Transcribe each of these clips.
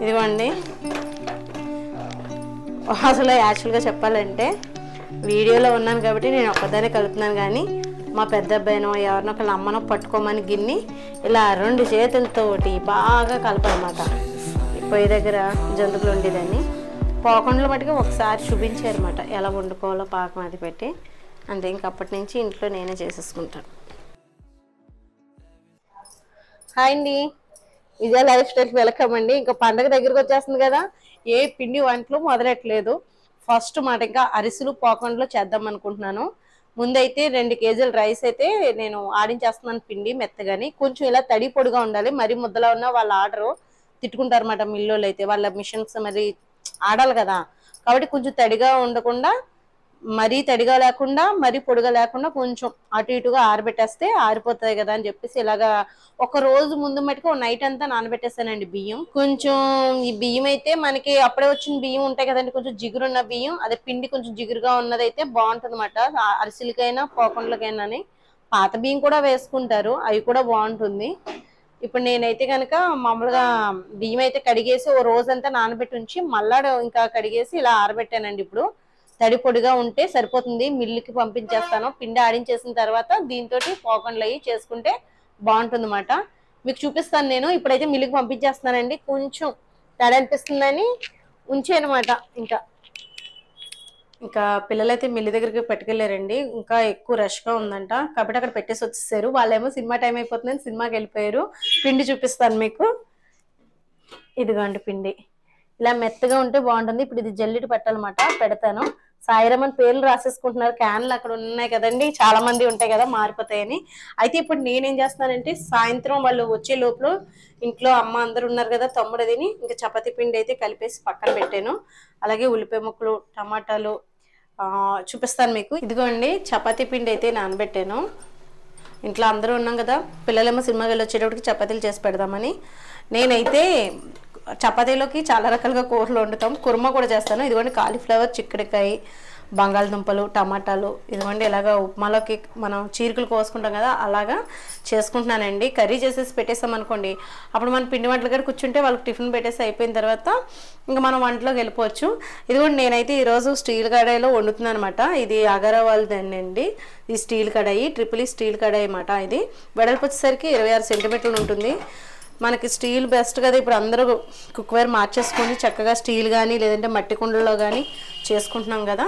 ఇదిగోండి అసలు యాక్చువల్గా చెప్పాలంటే వీడియోలో ఉన్నాను కాబట్టి నేను ఒక్కదానే కలుపుతున్నాను, కానీ మా పెద్ద అబ్బాయినో ఎవరినో ఒకళ్ళ అమ్మనో పట్టుకోమని గిన్ని ఇలా 2 చేతులతోటి బాగా కలపాలన్నమాట. పొయ్యి దగ్గర జంతువులు ఉండేదాన్ని పోకుండా మటుకు ఒకసారి చూపించారన్నమాట ఎలా వండుకోవాలో పాకం అది పెట్టి. అంతే, ఇంకప్పటి నుంచి ఇంట్లో నేనే చేసేసుకుంటాను. హాయ్ అండి, విజయ లైఫ్ స్టైల్కి వెల్కమ్ అండి. ఇంకా పండగ దగ్గరకు వచ్చేస్తుంది కదా, ఏ పిండి వంటలు మొదలెట్లేదు. ఫస్ట్ మాట ఇంకా అరిసెలు పోకండ్లో చేద్దాం అనుకుంటున్నాను. ముందైతే 2 కేజీల రైస్ అయితే నేను ఆడించేస్తున్నాను పిండి మెత్తగాని. కొంచెం ఇలా తడి పొడిగా ఉండాలి, మరి ముద్దలా ఉన్న వాళ్ళ ఆర్డరు తిట్టుకుంటారు అన్నమాట. మిల్లులు అయితే వాళ్ళ మిషన్స్ మరి ఆడాలి కదా, కాబట్టి కొంచెం తడిగా ఉండకుండా, మరీ తడిగా లేకుండా మరీ పొడిగా లేకుండా కొంచెం అటు ఇటుగా ఆరబెట్టేస్తే ఆరిపోతాయి కదా అని చెప్పేసి ఇలాగా ఒక రోజు ముందు మటుకు నైట్ అంతా నానబెట్టేస్తానండి బియ్యం. కొంచెం ఈ బియ్యం అయితే మనకి అప్పుడే వచ్చిన బియ్యం ఉంటాయి కదండి, కొంచెం జిగురున్న బియ్యం, అదే పిండి కొంచెం జిగురుగా ఉన్నదైతే బాగుంటుంది అన్నమాట అరిసెలకైనా పోకండ్లకైనా. పాత బియ్యం కూడా వేసుకుంటారు, అవి కూడా బాగుంటుంది. ఇప్పుడు నేనైతే కనుక మామూలుగా బియ్యం అయితే కడిగేసి ఓ రోజంతా నానబెట్టి ఉంచి మళ్ళా ఇంకా కడిగేసి ఇలా ఆరబెట్టానండి. ఇప్పుడు తడి పొడిగా ఉంటే సరిపోతుంది, మిల్లుకి పంపించేస్తాను. పిండి ఆడించేసిన తర్వాత దీంతో పోకండ్లు అవి చేసుకుంటే బాగుంటుంది అన్నమాట. మీకు చూపిస్తాను నేను. ఇప్పుడైతే మిల్లుకి పంపించేస్తానండి, కొంచెం తడి అనిపిస్తుందని ఉంచానమాట. ఇంకా పిల్లలైతే మిల్లు దగ్గరికి పట్టుకెళ్ళారండి, ఇంకా ఎక్కువ రష్గా ఉందంట కాబట్టి అక్కడ పెట్టేసి వచ్చేసారు. వాళ్ళేమో సినిమా టైం అయిపోతుందని సినిమాకి వెళ్ళిపోయారు. పిండి చూపిస్తాను మీకు. ఇదిగోండి పిండి ఇలా మెత్తగా ఉంటే బాగుంటుంది. ఇప్పుడు ఇది జల్లిటి పెట్టాలన్నమాట, పెడతాను. సాయిరమన్ పేర్లు రాసేసుకుంటున్నారు, క్యాన్లు అక్కడ ఉన్నాయి కదండి, చాలా మంది ఉంటాయి కదా మారిపోతాయని. అయితే ఇప్పుడు నేనేం చేస్తున్నానంటే సాయంత్రం వాళ్ళు వచ్చే లోపల ఇంట్లో అమ్మ అందరు ఉన్నారు కదా, తమ్ముడు అదిని ఇంకా చపాతీ పిండి అయితే కలిపేసి పక్కన పెట్టాను. అలాగే ఉల్లిపాయ ముక్కలు, టమాటాలు చూపిస్తాను మీకు. ఇదిగోండి చపాతీ పిండి అయితే నానబెట్టాను. ఇంట్లో అందరూ ఉన్నాం కదా, పిల్లలేమో సినిమాకి వెళ్ళి వచ్చేటప్పటికి చపాతీలు చేసి పెడదామని. నేనైతే చపాతీలోకి చాలా రకాలుగా కూరలు వండుతాం, కుర్మా కూడా చేస్తాను. ఇదిగోండి కాలీఫ్లవర్, చిక్కుడుకాయ, బంగాళదుంపలు, టమాటాలు, ఇదిగోండి ఇలాగా ఉప్మాలోకి మనం చీరికలు కోసుకుంటాం కదా అలాగా చేసుకుంటున్నానండి. కర్రీ చేసేసి పెట్టేస్తాం అనుకోండి, అప్పుడు మనం పిండి వంటలు కూడా కూర్చుంటే వాళ్ళకి టిఫిన్ పెట్టేసి అయిపోయిన తర్వాత ఇంకా మనం వంటలోకి వెళ్ళిపోవచ్చు. ఇదిగోండి నేనైతే ఈరోజు స్టీల్ కడాయిలో వండుతున్నాను అనమాట. ఇది అగరవాల్దండి, ఈ స్టీల్ కడాయి, ట్రిపుల్ స్టీల్ కడాయి అన్నమాట. ఇది వెడల్పు వచ్చేసరికి 26 సెంటీమీటర్లు ఉంటుంది. మనకి స్టీల్ బెస్ట్ కదా, ఇప్పుడు అందరూ కుక్వేర్ మార్చేసుకొని చక్కగా స్టీల్ కానీ లేదంటే మట్టి కుండల్లో కానీ చేసుకుంటున్నాం కదా.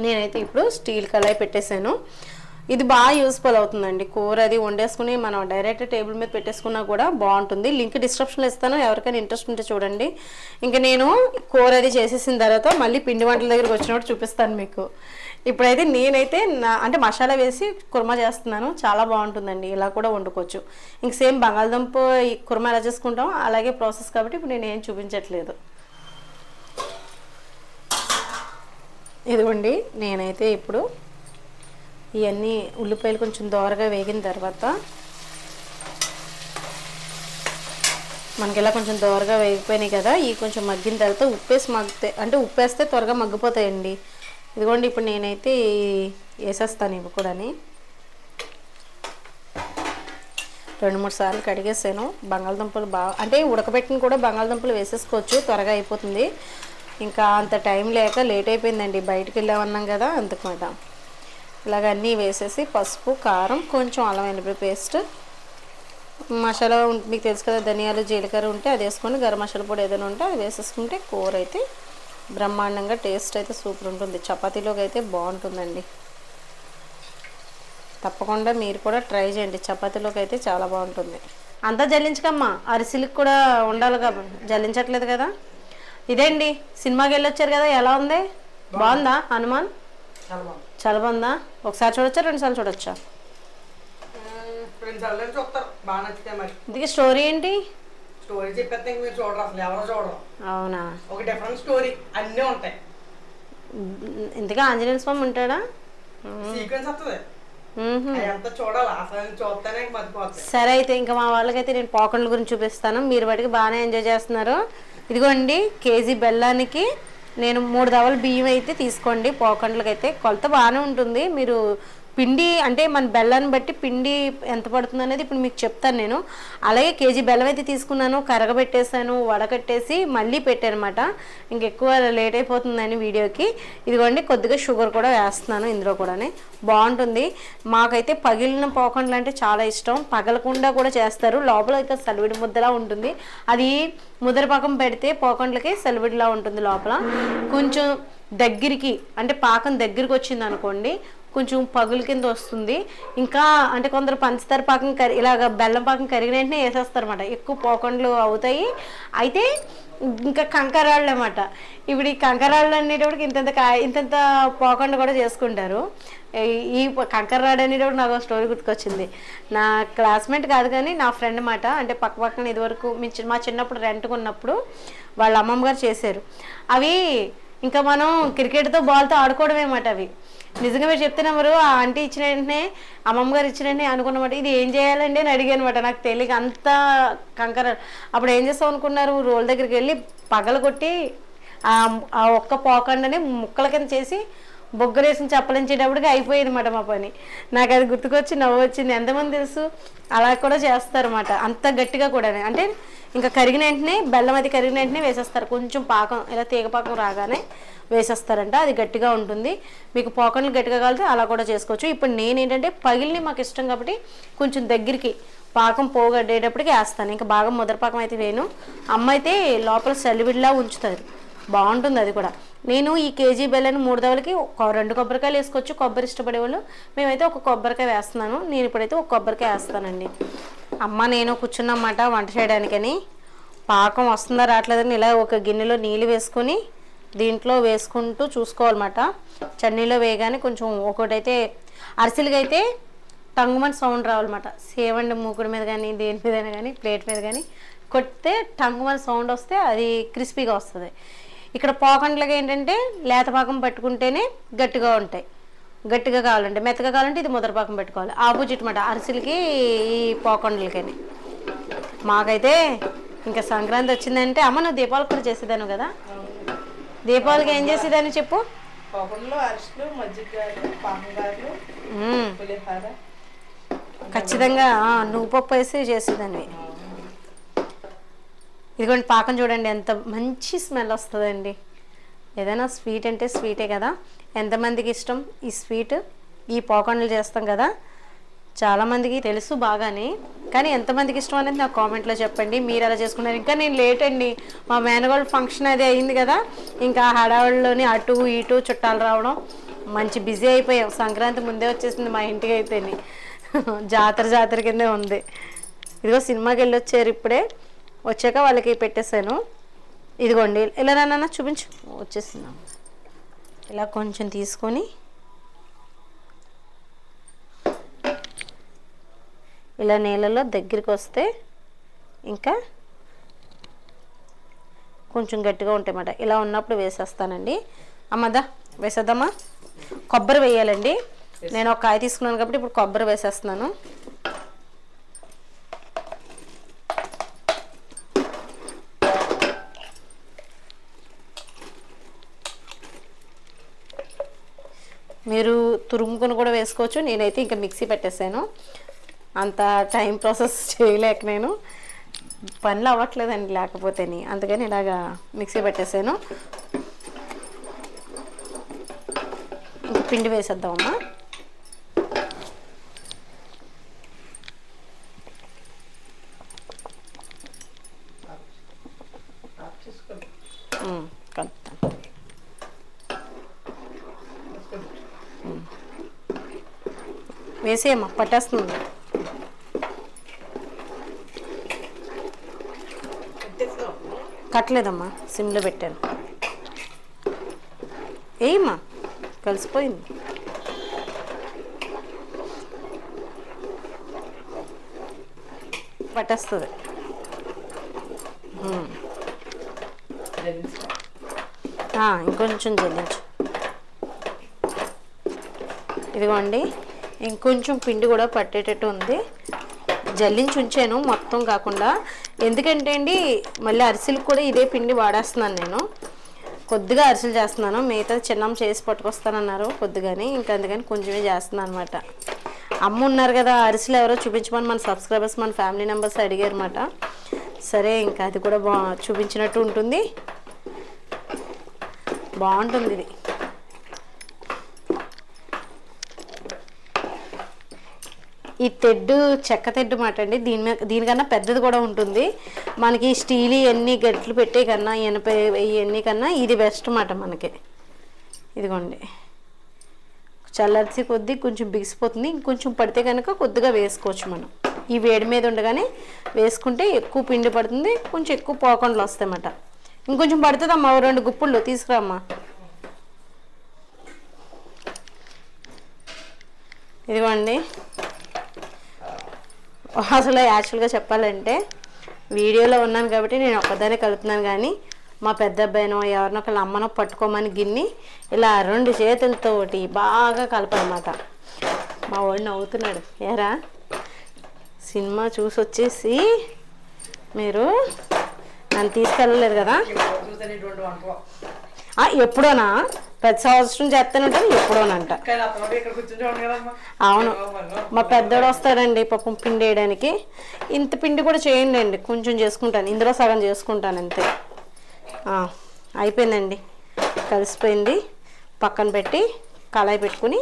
నేనైతే ఇప్పుడు స్టీల్ కళాయి పెట్టేశాను. ఇది బాగా యూస్ఫుల్ అవుతుందండి. కూర అది వండేసుకుని మనం డైరెక్ట్ టేబుల్ మీద పెట్టేసుకున్నా కూడా బాగుంటుంది. లింక్ డిస్క్రిప్షన్లో ఇస్తాను, ఎవరికైనా ఇంట్రెస్ట్ ఉంటే చూడండి. ఇంకా నేను కూర అది చేసేసిన తర్వాత మళ్ళీ పిండి వంటల దగ్గరికి వచ్చినప్పుడు చూపిస్తాను మీకు. ఇప్పుడైతే నేనైతే అంటే మసాలా వేసి కుర్మా చేస్తున్నాను, చాలా బాగుంటుందండి. ఇలా కూడా వండుకోవచ్చు. ఇంక సేమ్ బంగాళదుంప కుర్మా ఎలా చేసుకుంటాం అలాగే ప్రాసెస్ కాబట్టి ఇప్పుడు నేను ఏం చూపించట్లేదు. ఇదిగోండి నేనైతే ఇప్పుడు ఇవన్నీ ఉల్లిపాయలు కొంచెం దోరగా వేగిన తర్వాత మనకి ఇలా కొంచెం దోరగా వేగిపోయినాయి కదా, ఇవి కొంచెం మగ్గిన తర్వాత ఉప్పేసి మగ్గితే అంటే ఉప్పేస్తే త్వరగా మగ్గిపోతాయండి. ఇదిగోండి ఇప్పుడు నేనైతే వేసేస్తాను ఇవి కూడా. 2-3 సార్లు కడిగేసాను. బంగాళదుంపలు బాగా అంటే ఉడకబెట్టిన కూడా బంగాళదుంపలు వేసేసుకోవచ్చు, త్వరగా అయిపోతుంది. ఇంకా అంత టైం లేక లేట్ అయిపోయిందండి, బయటకు వెళ్ళామన్నాం కదా అందుకమాట. ఇలాగ అన్నీ వేసేసి పసుపు, కారం, కొంచెం అల్లం వెల్లుల్లి పేస్ట్, మసాలా మీకు తెలుసు కదా, ధనియాలు, జీలకర్ర ఉంటే అది వేసుకొని, గరం మసాలా పొడి ఏదైనా ఉంటే అది వేసేసుకుంటే కూర అయితే బ్రహ్మాండంగా టేస్ట్ అయితే సూపర్ ఉంటుంది. చపాతీలోకి అయితే బాగుంటుందండి. తప్పకుండా మీరు కూడా ట్రై చేయండి, చపాతీలోకి అయితే చాలా బాగుంటుంది. అంతా జల్లించకమ్మా, అరిసెలకు కూడా ఉండాలి కాబట్టి జల్లించట్లేదు కదా. ఇదేండి సినిమాకి వెళ్ళొచ్చారు కదా, ఎలా ఉంది? బాగుందా హనుమాన్? చాలా బాగుందా? ఒకసారి చూడొచ్చా, 2 సార్లు చూడొచ్చా? ఇది స్టోరీ ఏంటి? స్టోరీ చెప్పేస్తే మీరు చూడరు, అసలు ఎవరో చూడరు. అవునా? ఒక డిఫరెంట్ స్టోరీ, అన్నీ ఉంటాయి. ఇంతగా ఆంజనేయ స్వామి ఉంటాడా? సీక్వెన్స్ వస్తుంది, అదంతా చూడాలి, అసలు చూస్తేనే మర్చిపోతుంది. సరే అయితే ఇంకా మా వాళ్ళకైతే నేను పోకండ్ల గురించి చూపిస్తాను, మీరు వాటికి బాగానే ఎంజాయ్ చేస్తున్నారు. ఇదిగోండి కేజీ బెల్లానికి నేను 3 దవల బియ్యం అయితే తీసుకోండి. పోకండ్లకైతే కొలత బాగానే ఉంటుంది, మీరు పిండి అంటే మన బెల్లాన్ని బట్టి పిండి ఎంత పడుతుంది అనేది ఇప్పుడు మీకు చెప్తాను నేను. అలాగే కేజీ బెల్లం అయితే తీసుకున్నాను, కరగబెట్టేసాను, వడకట్టేసి మళ్ళీ పెట్టానమాట. ఇంకెక్కువ లేట్ అయిపోతుందని వీడియోకి. ఇదిగోండి కొద్దిగా షుగర్ కూడా వేస్తున్నాను ఇందులో కూడానే, బాగుంటుంది. మాకైతే పగిలిన పోకండ్లు అంటే చాలా ఇష్టం, పగలకుండా కూడా చేస్తారు. లోపల అయితే సలివిడి ముద్దలా ఉంటుంది, అది ముద్ర పాకం పెడితే పోకండ్లకి సలివిడిలా ఉంటుంది. లోపల కొంచెం దగ్గరికి అంటే పాకం దగ్గరికి వచ్చింది అనుకోండి, కొంచెం పగులు కింద వస్తుంది. ఇంకా అంటే కొందరు పంచదార పాకం ఇలాగ బెల్లం పాకం కరిగిన వెంటనే వేసేస్తారు అన్నమాట, ఎక్కువ పోకండ్లు అవుతాయి. అయితే ఇంకా కంకరాళ్ళు అన్నమాట. ఇప్పుడు ఈ కంకరాళ్ళు అనేటప్పటికి ఇంతంత పోకండు కూడా చేసుకుంటారు. ఈ కంకర్రాడు అనేటప్పుడు నాకు స్టోరీ గుర్తుకొచ్చింది. నా క్లాస్మేట్ కాదు కానీ నా ఫ్రెండ్ మాట, అంటే పక్కన ఇదివరకు మా చిన్నప్పుడు రెంట్కు ఉన్నప్పుడు వాళ్ళ అమ్మమ్మ గారు చేశారు. అవి ఇంకా మనం క్రికెట్తో బాల్తో ఆడుకోవడమేమాట. అవి నిజంగా మీరు చెప్తున్నారు. ఆ ఆంటీ ఇచ్చిన వెంటనే అమ్మమ్మ గారు ఇచ్చిన వెంటనే అనుకున్నమాట, ఇది ఏం చేయాలండి అని అడిగాను అనమాట. నాకు తెలియక అంత కంకర. అప్పుడు ఏం చేస్తాం అనుకున్నారు, రోల్ దగ్గరికి వెళ్ళి పగల కొట్టి ఆ ఒక్క పోకండని ముక్కల కింద చేసి బొగ్గరేసి చప్పలించేటప్పటికి అయిపోయేది అన్నమాట మా పని. నాకు అది గుర్తుకొచ్చి నవ్వు వచ్చింది. ఎంతమంది తెలుసు అలా కూడా చేస్తారన్నమాట, అంత గట్టిగా కూడా. అంటే ఇంకా కరిగిన వెంటనే బెల్లం అది కరిగిన వెంటనే వేసేస్తారు. కొంచెం పాకం ఇలా తీగ పాకం రాగానే వేసేస్తారంట, అది గట్టిగా ఉంటుంది. మీకు పోకండ్లు గట్టిగా కావాలంటే అలా కూడా చేసుకోవచ్చు. ఇప్పుడు నేనేంటంటే పగిలిని మాకు ఇష్టం కాబట్టి కొంచెం దగ్గరికి పాకం పోగడ్డేటప్పటికి వేస్తాను. ఇంకా బాగా ముద్రపాకం అయితే వేయను. అమ్మ అయితే లోపల సలివిడిలా ఉంచుతుంది, బాగుంటుంది అది కూడా. నేను ఈ కేజీ బెల్లని 3 దవలకి 2 కొబ్బరికాయలు వేసుకోవచ్చు, కొబ్బరి ఇష్టపడే వాళ్ళు. మేమైతే ఒక కొబ్బరికాయ వేస్తున్నాను. నేను ఇప్పుడైతే ఒక కొబ్బరికాయ వేస్తానండి. అమ్మ నేను కూర్చున్నమాట వంట చేయడానికని. పాకం వస్తుందా రావట్లేదని ఇలా ఒక గిన్నెలో నీళ్ళు వేసుకొని దీంట్లో వేసుకుంటూ చూసుకోవాలన్నమాట. చన్నీలో వేయగానే కొంచెం ఒకటైతే అరిసెలుగా అయితే టంగుమని సౌండ్ రావాలన్నమాట. సేవండి మూకుడు మీద కానీ దేని మీదైనా కానీ ప్లేట్ మీద కానీ కొడితే టంగుమని సౌండ్ వస్తే అది క్రిస్పీగా వస్తుంది. ఇక్కడ పోకండ్లకి ఏంటంటే లేత పాకం పట్టుకుంటేనే గట్టిగా ఉంటాయి. గట్టిగా కావాలంటే మెత్తగా కావాలంటే ఇది ముద్రపాకం పెట్టుకోవాలి. ఆపోజిట్ మాట అరిసెలకి ఈ పోకండ్లకని. మాకైతే ఇంకా సంక్రాంతి వచ్చిందంటే అమ్మ నువ్వు దీపావళి కూడా చేసేదాను కదా, దీపావళికి ఏం చేసేదాన్ని చెప్పు. ఖచ్చితంగా నువ్వు పప్పు వేసి చేసేదాన్ని. ఇదిగోండి పాకం చూడండి ఎంత మంచి స్మెల్ వస్తుందండి. ఏదైనా స్వీట్ అంటే స్వీటే కదా, ఎంతమందికి ఇష్టం ఈ స్వీట్. ఈ పోకండ్లు చేస్తాం కదా, చాలామందికి తెలుసు బాగానే, కానీ ఎంతమందికి ఇష్టం అనేది నాకు కామెంట్లో చెప్పండి. మీరు ఎలా చేసుకున్నారు. ఇంకా నేను లేట్ అండి, మా మేనగోళ్ళ ఫంక్షన్ అది అయింది కదా, ఇంకా హడావుడిలోని అటు ఇటు చుట్టాలు రావడం మంచి బిజీ అయిపోయాం. సంక్రాంతి ముందే వచ్చేసింది మా ఇంటికి అయితేని, జాతర కిందే ఉంది. ఇదిగో సినిమాకి వెళ్ళి వచ్చారు, ఇప్పుడే వచ్చాక వాళ్ళకి పెట్టేశాను. ఇదిగోండి ఇలా నాన్న చూపించు, వచ్చేసిందాం. ఇలా కొంచెం తీసుకొని ఇలా నీళ్ళలో దగ్గరికి వస్తే ఇంకా కొంచెం గట్టిగా ఉంటాయన్నమాట. ఇలా ఉన్నప్పుడు వేసేస్తానండి. అమ్మదా వేసేద్దామా. కొబ్బరి వేయాలండి. నేను ఒక కాయ తీసుకున్నాను కాబట్టి ఇప్పుడు కొబ్బరి వేసేస్తున్నాను. మీరు తురుముకొని కూడా వేసుకోవచ్చు. నేనైతే ఇంకా మిక్సీ పెట్టేసాను, అంత టైం ప్రాసెస్ చేయలేక నేను పనులు అవ్వట్లేదండి లేకపోతేని, అందుకని ఇలాగా మిక్సీ పెట్టేసాను. ఇంకా పిండి వేసేద్దామమ్మా. కలుపుతాను. వేసేయమ్మా, పట్టేస్తుంది. కట్టలేదమ్మా, సిమ్లో పెట్టాను. ఏమ్మా కలిసిపోయింది. పట్టేస్తుంది. ఇంకొంచెం జల్లించు. ఇదిగోండి ఇంకొంచెం పిండి కూడా పట్టేటట్టు ఉంది, జల్లించి ఉంచాను మొత్తం కాకుండా. ఎందుకంటే అండి మళ్ళీ అరిసెలకు కూడా ఇదే పిండి వాడేస్తున్నాను నేను. కొద్దిగా అరిసెలు చేస్తున్నాను, మిగతా చిన్నమ్మ చేసి పట్టుకొస్తానన్నారు కొద్దిగాని, ఇంకా అందుకని కొంచెమే చేస్తున్నాను అనమాట. అమ్మ ఉన్నారు కదా, అరిసెలు ఎవరో చూపించమని మన సబ్స్క్రైబర్స్ మన ఫ్యామిలీ మెంబర్స్ అడిగారు అనమాట. సరే ఇంకా అది కూడా చూపించినట్టు ఉంటుంది, బాగుంటుంది ఇది. ఈ తెడ్డు చెక్క తెడ్డు మాట అండి, దీనికన్నా పెద్దది కూడా ఉంటుంది. మనకి స్టీల్ ఇవన్నీ గట్లు పెట్టే కన్నా ఎనపై ఇవన్నీ కన్నా ఇది బెస్ట్ మాట మనకి. ఇదిగోండి, చల్లరిసి కొద్దీ కొంచెం బిగిసిపోతుంది, ఇంకొంచెం పడితే కనుక కొద్దిగా వేసుకోవచ్చు మనం. ఈ వేడి మీద ఉండగానే వేసుకుంటే ఎక్కువ పిండి పడుతుంది, కొంచెం ఎక్కువ పోకండ్లు వస్తాయి అన్నమాట. ఇంకొంచెం పడుతుందమ్మా, 2 గుప్పుళ్ళు తీసుకురామ్మా. ఇదిగోండి, అసలు యాక్చువల్గా చెప్పాలంటే వీడియోలో ఉన్నాను కాబట్టి నేను ఒక్కదాన్ని కలుపుతున్నాను, కానీ మా పెద్ద అబ్బాయినో ఎవరినో ఒకళ్ళ అమ్మనో పట్టుకోమని గిన్ని ఇలా 2 చేతులతోటి బాగా కలపాలన్నమాట. మా వాడు నవ్వుతున్నాడు, ఏరా సినిమా చూసి వచ్చేసి మీరు నన్ను తీసుకెళ్ళలేదు కదా. ఎప్పుడోనా, ప్రతి సంవత్సరం చేస్తూనే ఉంటాను, ఎప్పుడోనంట. అవును, మా పెద్దోడు వస్తాడండి పాపం పిండి వేయడానికి. ఇంత పిండి కూడా చేయండి అండి, కొంచెం చేసుకుంటాను, ఇందులో సగం చేసుకుంటాను అంతే. అయిపోయిందండి, కలిసిపోయింది. పక్కన పెట్టి కళాయి పెట్టుకుని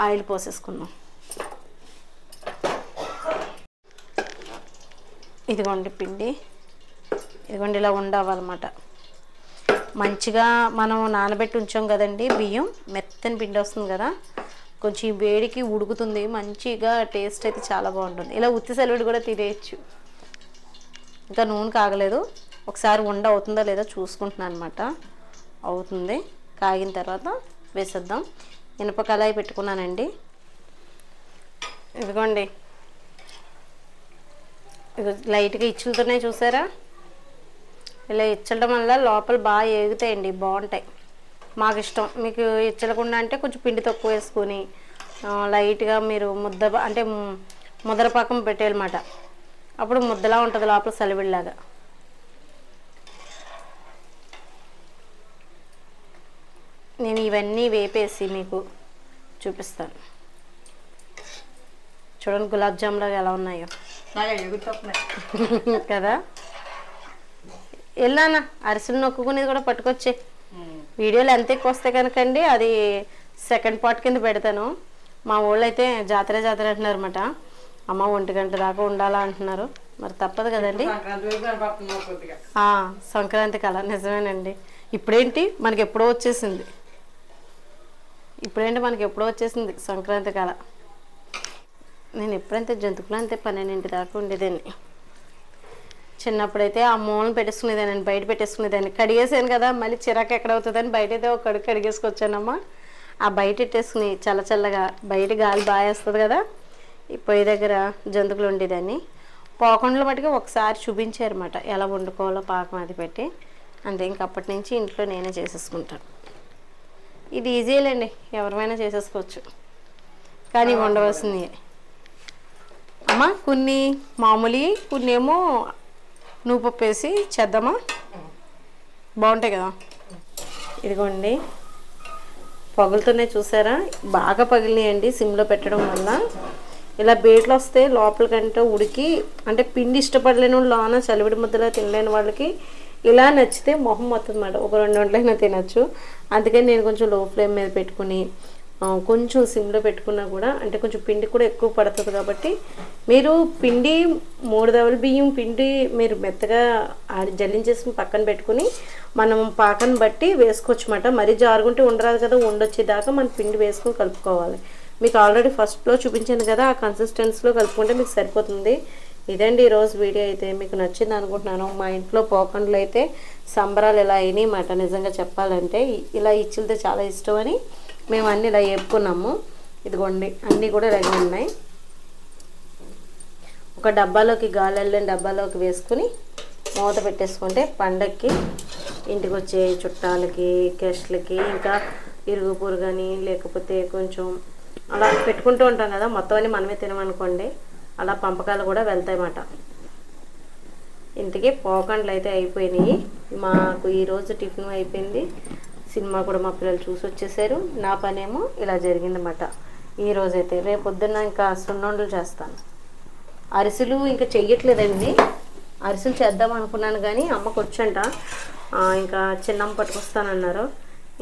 ఆయిల్ పోసేసుకుందాం. ఇదిగోండి పిండి, ఇదిగోండి ఇలా ఉండవాలన్నమాట. మంచిగా మనం నానబెట్టి ఉంచాం కదండి బియ్యం, మెత్తని పిండి వస్తుంది కదా, కొంచెం వేడికి ఉడుకుతుంది మంచిగా, టేస్ట్ అయితే చాలా బాగుంటుంది. ఇలా ఉత్తి సెలవుడు కూడా తినేయచ్చు. ఇంకా నూనె కాగలేదు, ఒకసారి ఉండ అవుతుందో లేదో చూసుకుంటున్నాను అనమాట. అవుతుంది, కాగిన తర్వాత వేసేద్దాం. ఇనుప కళాయి పెట్టుకున్నానండి. ఇదిగోండి, ఇది లైట్గా ఇచ్చులతోనే చూసారా, ఇలా ఇచ్చడం వల్ల లోపల బాగా ఏగుతాయండి, బాగుంటాయి. మాకు ఇష్టం. మీకు ఇచ్చలకుండా అంటే కొంచెం పిండి తక్కువ వేసుకొని లైట్గా మీరు ముద్ద అంటే ముద్ర పాకం పెట్టేయాలన్నమాట. అప్పుడు ముద్దలా ఉంటుంది లోపల సలివిడిలాగా. నేను ఇవన్నీ వేపేసి మీకు చూపిస్తాను. చూడండి గులాబ్ జాములాగా ఎలా ఉన్నాయో కదా. వెళ్ళానా అరిసెలు నొక్కునేది కూడా పట్టుకొచ్చే. వీడియోలు ఎంత ఎక్కువ వస్తాయి కనుకండి అది సెకండ్ పార్ట్ కింద పెడతాను. మా వాళ్ళు అయితే జాతర అంటున్నారు అనమాట. అమ్మ 1 గంట దాకా ఉండాలా అంటున్నారు, మరి తప్పదు కదండి. సంక్రాంతి కళ నిజమేనండి. ఇప్పుడేంటి మనకి ఎప్పుడో వచ్చేసింది, సంక్రాంతి కళ. నేను ఎప్పుడంతే జంతుకులు అంతే 12 దాకా ఉండేదాన్ని. చిన్నప్పుడైతే ఆ మూలను పెట్టేసుకునేదాన్ని, బయట పెట్టేసుకునేదాన్ని. కడిగేసాను కదా, మళ్ళీ చిరాకు ఎక్కడ అవుతుందని బయట అయితే ఒక కడుగు కడిగేసుకొచ్చానమ్మా. ఆ బయట పెట్టేసుకుని చల్లగా, బయట గాలి బాగా వేస్తుంది కదా, ఈ పొయ్యి దగ్గర జంతుకులు ఉండేదాన్ని. పోకుండా మటుకు ఒకసారి చూపించారన్నమాట ఎలా వండుకోవాలో పాకం అది పెట్టి. అంతే, ఇంక అప్పటి నుంచి ఇంట్లో నేనే చేసేసుకుంటాను. ఇది ఈజీలేండి, ఎవరైనా చేసేసుకోవచ్చు, కానీ వండవలసింది అమ్మ. కొన్ని మామూలు, కొన్ని ఏమో నువ్వు పప్పు వేసి చేద్దామా, బాగుంటాయి కదా. ఇదిగోండి, పగులుతున్నాయి చూసారా, బాగా పగిలినాయండి సిమ్లో పెట్టడం వల్ల. ఇలా బేట్లు వస్తే లోపలికంటే ఉడికి, అంటే పిండి ఇష్టపడలేని వాళ్ళు, లోన చలివిడి ముద్దలా తినలేని వాళ్ళకి ఇలా నచ్చితే మొహం మొత్తం అన్నమాట. ఒక 2 గంటలైనా తినచ్చు. అందుకని నేను కొంచెం లో ఫ్లేమ్ మీద పెట్టుకుని కొంచెం సిమ్లో పెట్టుకున్నా కూడా, అంటే కొంచెం పిండి కూడా ఎక్కువ పడుతుంది కాబట్టి మీరు పిండి 3 దవల బియ్యం పిండి మీరు మెత్తగా జల్లించేసుకుని పక్కన పెట్టుకుని మనం పాకను బట్టి వేసుకోవచ్చు అన్నమాట. మరీ జారుగుంటే ఉండరాదు కదా, ఉండొచ్చేదాకా మనం పిండి వేసుకొని కలుపుకోవాలి. మీకు ఆల్రెడీ ఫస్ట్లో చూపించాను కదా, ఆ కన్సిస్టెన్సీలో కలుపుకుంటే మీకు సరిపోతుంది. ఇదండి ఈరోజు వీడియో. అయితే మీకు నచ్చింది అనుకుంటున్నాను. మా ఇంట్లో పోకండ్లు అయితే సంబరాలు ఇలా అయినాయి మాట. నిజంగా చెప్పాలంటే ఇలా ఇచ్చితే చాలా ఇష్టం అని మేము అన్నీ ఇలా వేపుకున్నాము. ఇదిగోండి, అన్నీ కూడా రెడీ ఉన్నాయి. ఒక డబ్బాలోకి, గాలి వెళ్ళిన డబ్బాలోకి వేసుకుని మూత పెట్టేసుకుంటే పండగకి ఇంటికి వచ్చే చుట్టాలకి, గెస్ట్లకి, ఇంకా ఇరుగు పొరుగని, లేకపోతే కొంచెం అలా పెట్టుకుంటూ ఉంటాం కదా, మొత్తం అన్నీ మనమే తినమనుకోండి, అలా పంపకాలు కూడా వెళ్తాయన్నమాట. ఇంతకీ పోకండ్లు అయితే అయిపోయినాయి. మాకు ఈరోజు టిఫిన్ అయిపోయింది, సినిమా కూడా మా పిల్లలు చూసి వచ్చేసారు. నా పనేమో ఇలా జరిగిందన్నమాట ఈరోజైతే. రేపు పొద్దున్న ఇంకా సున్నుండలు చేస్తాను. అరిసెలు ఇంకా చెయ్యట్లేదండి, అరిసెలు చేద్దాం అనుకున్నాను కానీ అమ్మకు వచ్చంట, ఇంకా చిన్నమ్మ పట్టుకొస్తానన్నారు.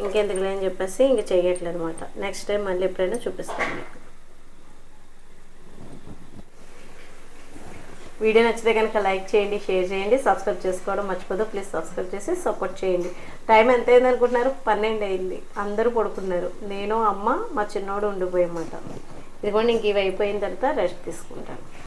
ఇంకెందుకు లేని చెప్పేసి ఇంకా చెయ్యట్లేదు అనమాట. నెక్స్ట్ టైం మళ్ళీ ఎప్పుడైనా చూపిస్తాను మీకు. వీడియో నచ్చితే కనుక లైక్ చేయండి, షేర్ చేయండి, సబ్స్క్రైబ్ చేసుకోవడం మర్చిపోదు. ప్లీజ్ సబ్స్క్రైబ్ చేసి సపోర్ట్ చేయండి. టైం ఎంత అయింది అనుకుంటున్నారు? 12 అయింది. అందరూ పడుకున్నారు, నేను అమ్మ మా చిన్నోడు ఉండిపోయామాట. ఇదిగోండి ఇంక ఇవి అయిపోయిన తర్వాత రెస్ట్ తీసుకుంటాను.